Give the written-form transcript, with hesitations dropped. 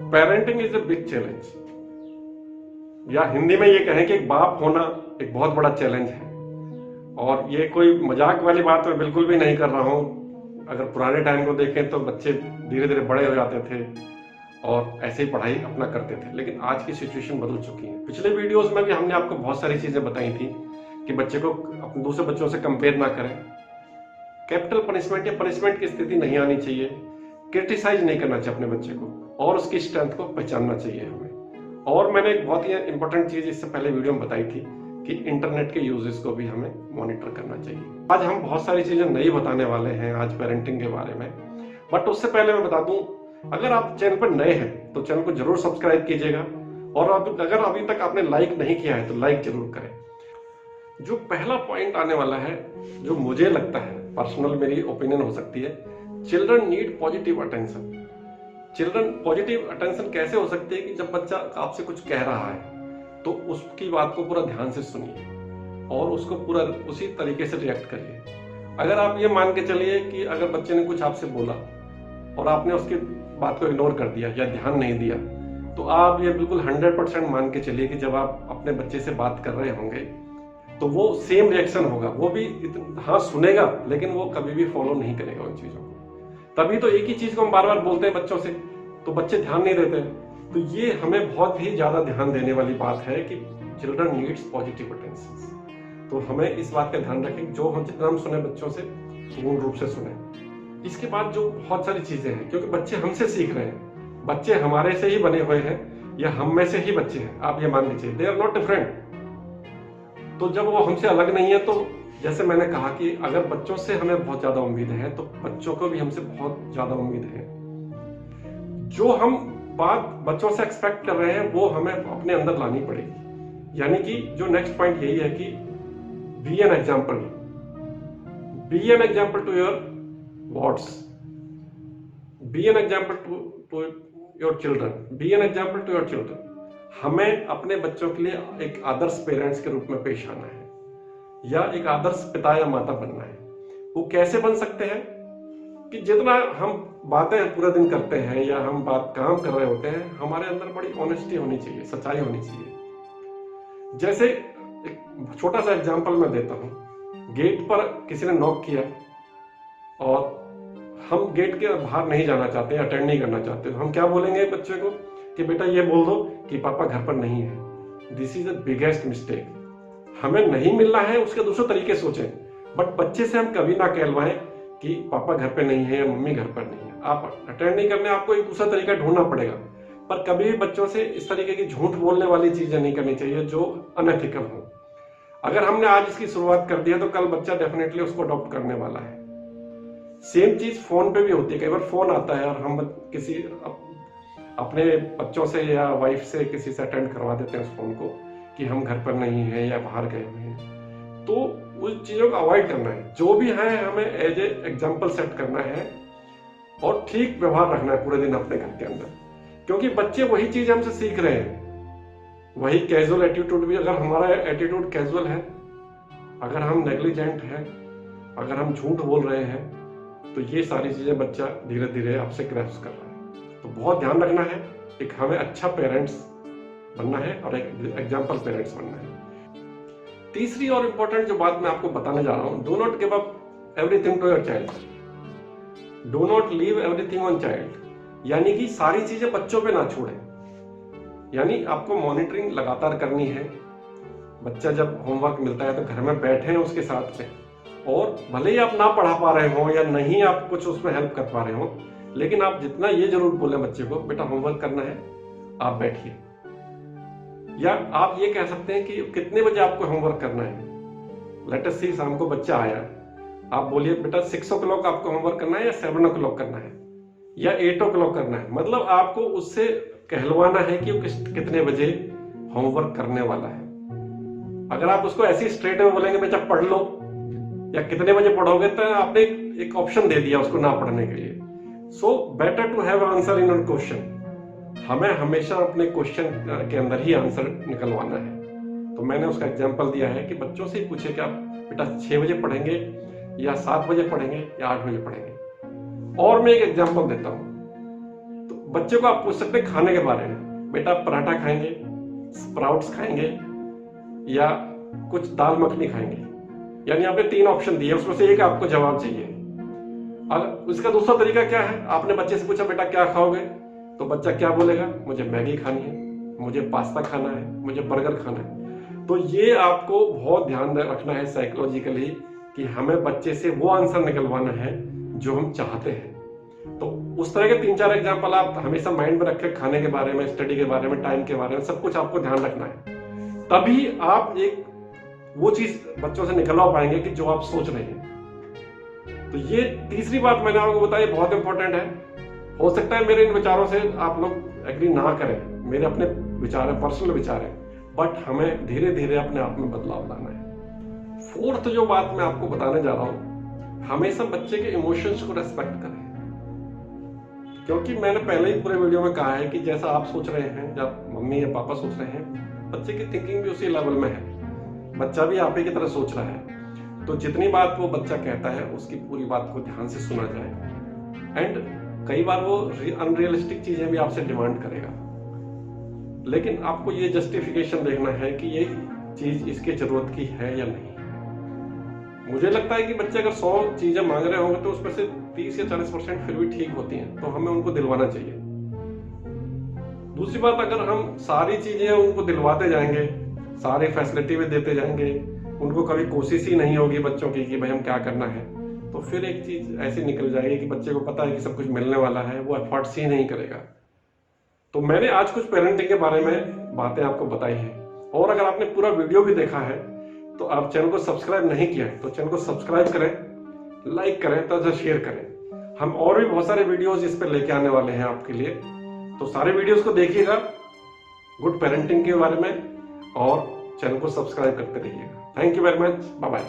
Parenting is a big challenge, या हिंदी में ये कहें कि एक बाप होना एक बहुत बड़ा चैलेंज है। और ये कोई मजाक वाली बात मैं बिल्कुल भी नहीं कर रहा हूँ। अगर पुराने टाइम को देखें तो बच्चे धीरे धीरे बड़े हो जाते थे और ऐसे ही पढ़ाई अपना करते थे, लेकिन आज की सिचुएशन बदल चुकी है। पिछले वीडियोस में भी हमने आपको बहुत सारी चीजें बताई थी कि बच्चे को अपने दूसरे बच्चों से कंपेयर ना करें, कैपिटल पनिशमेंट या पनिशमेंट की स्थिति नहीं आनी चाहिए, क्रिटिसाइज नहीं करना चाहिए अपने बच्चे को, और उसकी स्ट्रेंथ को पहचानना चाहिए हमें। और मैंने एक बहुत ही इंपॉर्टेंट चीज इससे पहले वीडियो में बताई थी कि इंटरनेट के यूजेस को भी हमें मॉनिटर करना चाहिए। आज हम बहुत सारी चीजें नई बताने वाले हैं आज पेरेंटिंग के बारे में, बट उससे पहले मैं बता दूं, अगर आप चैनल पर नए हैं तो चैनल को जरूर सब्सक्राइब कीजिएगा, और अगर अभी तक आपने लाइक नहीं किया है तो लाइक जरूर करें। जो पहला पॉइंट आने वाला है, जो मुझे लगता है, पर्सनल मेरी ओपिनियन हो सकती है, children need positive attention. Children positive attention कैसे हो सकती है कि जब बच्चा आपसे कुछ कह रहा है तो उसकी बात को पूरा ध्यान से सुनिए और उसको पूरा उसी तरीके से रिएक्ट करिए। अगर आप ये मान के चलिए कि अगर बच्चे ने कुछ आपसे बोला और आपने उसकी बात को इग्नोर कर दिया या ध्यान नहीं दिया, तो आप ये बिल्कुल 100% मान के चलिए कि जब आप अपने बच्चे से बात कर रहे होंगे तो वो सेम रिएक्शन होगा। वो भी हाँ सुनेगा, लेकिन वो कभी भी फॉलो नहीं करेगा उन चीजों को। तभी तो एक ही चीज को हम बार बार बोलते हैं बच्चों से, तो बच्चे ध्यान नहीं देते। तो ये हमें बहुत ही ज्यादा ध्यान देने वाली बात है कि चिल्ड्रन नीड्स पॉजिटिव अटेंशन। तो हमें इस बात का ध्यान रखें, जो हम जितना हम सुने बच्चों से पूर्ण रूप से सुने। इसके बाद जो बहुत सारी चीजें हैं, क्योंकि बच्चे हमसे सीख रहे हैं, बच्चे हमारे से ही बने हुए हैं या हम में से ही बच्चे हैं, आप ये मान लीजिए, दे आर नॉट डिफरेंट। तो जब वो हमसे अलग नहीं है, तो जैसे मैंने कहा कि अगर बच्चों से हमें बहुत ज्यादा उम्मीद है तो बच्चों को भी हमसे बहुत ज्यादा उम्मीद है। जो हम बात बच्चों से एक्सपेक्ट कर रहे हैं वो हमें अपने अंदर लानी पड़ेगी। यानी कि जो नेक्स्ट पॉइंट यही है कि be an example, be an example to your words, be an example to your children, be an example to your children. हमें अपने बच्चों के लिए एक आदर्श पेरेंट्स के रूप में पेश आना है, या एक आदर्श पिता या माता बनना है। वो कैसे बन सकते हैं कि जितना हम बातें पूरे दिन करते हैं या हम बात काम कर रहे होते हैं, हमारे अंदर बड़ी ऑनेस्टी होनी चाहिए, सच्चाई होनी चाहिए। जैसे एक छोटा सा एग्जांपल मैं देता हूं। गेट पर किसी ने नॉक किया और हम गेट के बाहर नहीं जाना चाहते, अटेंड नहीं करना चाहते, तो हम क्या बोलेंगे बच्चे को कि बेटा ये बोल दो कि पापा घर पर नहीं है। This is the biggest mistake. हमें नहीं मिलना है उसके दूसरे तरीके सोचें, बट बच्चे से हम कभी ना कहलवाएं कि पापा घर पे नहीं है या मम्मी घर पर नहीं है। आप अटेंड नहीं करने, आपको एक दूसरा तरीका ढूंढना पड़ेगा, पर कभी भी बच्चों से इस तरीके की झूठ बोलने वाली चीजें नहीं करनी चाहिए जो अनएथिकल हो। अगर हमने आज इसकी शुरुआत कर दिया तो कल बच्चा डेफिनेटली उसको अडॉप्ट करने वाला है। सेम चीज फोन पे भी होती है। कई बार फोन आता है और हम किसी अपने बच्चों से या वाइफ से किसी से अटेंड करवा देते हैं उस फोन को कि हम घर पर नहीं है या बाहर गए हुए हैं। तो उस चीजों को अवॉइड करना है। जो भी है हमें एज ए एग्जाम्पल सेट करना है और ठीक व्यवहार रखना है पूरे दिन अपने घर के अंदर, क्योंकि बच्चे वही चीज हमसे सीख रहे हैं। वही कैजुअल एटीट्यूड भी, अगर हमारा एटीट्यूड कैजुअल है, अगर हम नेग्लिजेंट हैं, अगर हम झूठ बोल रहे हैं, तो ये सारी चीजें बच्चा धीरे धीरे आपसे ग्रैस्प कर रहा है। तो बहुत ध्यान रखना है, एक हमें अच्छा पेरेंट्स बनना है और एक एग्जाम्पल पेरेंट्स बनना है। तीसरी और इंपॉर्टेंट जो बात मैं आपको बताने जा रहा हूं, do not give up everything to your child, do not leave everything on child. यानी कि सारी चीजें बच्चों पे ना छोड़ें। यानी आपको मॉनिटरिंग लगातार करनी है। बच्चा जब होमवर्क मिलता है तो घर में बैठे हैं उसके साथ में, और भले ही आप ना पढ़ा पा रहे हो या नहीं आप कुछ उसमें हेल्प कर पा रहे हो, लेकिन आप जितना ये जरूर बोलें बच्चे को, बेटा होमवर्क करना है, आप बैठिए। या आप ये कह सकते हैं कि कितने बजे आपको होमवर्क करना है। लेट अस सी, शाम को बच्चा आया, आप बोलिए बेटा 6 o'clock आपको होमवर्क करना है या 7 o'clock करना है या 8 o'clock करना है। मतलब आपको उससे कहलवाना है कि वो कितने बजे होमवर्क करने वाला है। अगर आप उसको ऐसी स्ट्रेट में बोलेंगे बेटा पढ़ लो या कितने बजे पढ़ोगे, तो आपने एक ऑप्शन दे दिया उसको ना पढ़ने के लिए। So better to have answer in your question. हमें हमेशा अपने क्वेश्चन के अंदर ही आंसर निकलवाना है। तो मैंने उसका एग्जांपल दिया है कि बच्चों से पूछे कि आप बेटा 6 बजे पढ़ेंगे या 7 बजे पढ़ेंगे या 8 बजे पढ़ेंगे। और मैं एक एग्जांपल देता हूं। तो बच्चे को आप पूछ सकते हैं खाने के बारे में, बेटा आप पराठा खाएंगे, स्प्राउट्स खाएंगे या कुछ दाल मखनी खाएंगे। यानी आपने 3 ऑप्शन दिए, उसमें से एक आपको जवाब चाहिए। अब उसका दूसरा तरीका क्या है, आपने बच्चे से पूछा बेटा क्या खाओगे, तो बच्चा क्या बोलेगा, मुझे मैगी खानी है, मुझे पास्ता खाना है, मुझे बर्गर खाना है। तो ये आपको बहुत ध्यान रखना है साइकोलॉजिकली कि हमें बच्चे से वो आंसर निकलवाना है जो हम चाहते हैं। तो उस तरह के 3-4 एग्जाम्पल आप हमेशा माइंड में रखें, खाने के बारे में, स्टडी के बारे में, टाइम के बारे में, सब कुछ आपको ध्यान रखना है। तभी आप एक वो चीज बच्चों से निकलवा पाएंगे कि जो आप सोच रहे हैं। तो ये तीसरी बात मैंने आपको बताई, बहुत इंपॉर्टेंट है। हो सकता है मेरे इन विचारों से आप लोग एग्री ना करें, मेरे अपने विचार है, पर्सनल विचार है, बट हमें धीरे धीरे अपने आप में बदलाव लाना है। फोर्थ जो बात मैं आपको बताने जा रहा हूं, हमेशा बच्चे के इमोशंस को रेस्पेक्ट करें। क्योंकि मैंने पहले ही पूरे वीडियो में कहा है कि जैसा आप सोच रहे हैं, जब मम्मी या पापा सोच रहे हैं, बच्चे की थिंकिंग भी उसी लेवल में है। बच्चा भी आप ही की तरह सोच रहा है। तो जितनी बात वो बच्चा कहता है उसकी पूरी बात को ध्यान से सुना जाए। एंड कई बार वो अनरियलिस्टिक चीजें भी आपसे डिमांड करेगा, लेकिन आपको ये जस्टिफिकेशन देखना है कि ये चीज इसकी जरूरत की है या नहीं। मुझे लगता है कि बच्चे अगर 100 चीजें मांग रहे होंगे तो उसमें से 30 या 40% फिर भी ठीक होती हैं, तो हमें उनको दिलवाना चाहिए। दूसरी बात, अगर हम सारी चीजें उनको दिलवाते जाएंगे, सारी फैसिलिटी भी देते जाएंगे, उनको कभी कोशिश ही नहीं होगी बच्चों की कि भाई हम क्या करना है, तो फिर एक चीज ऐसी निकल जाएगी कि बच्चे को पता है कि सब कुछ मिलने वाला है, वो एफर्ट्स ही नहीं करेगा। तो मैंने आज कुछ पेरेंटिंग के बारे में बातें आपको बताई हैं, और अगर आपने पूरा वीडियो भी देखा है तो आप चैनल को सब्सक्राइब नहीं किया है तो चैनल को सब्सक्राइब करें, लाइक करें, तो शेयर करें। हम और भी बहुत सारे वीडियोस इस पर लेके आने वाले हैं आपके लिए, तो सारे वीडियोस को देखिएगा गुड पेरेंटिंग के बारे में, और चैनल को सब्सक्राइब करते रहिएगा। Thank you very much, bye bye.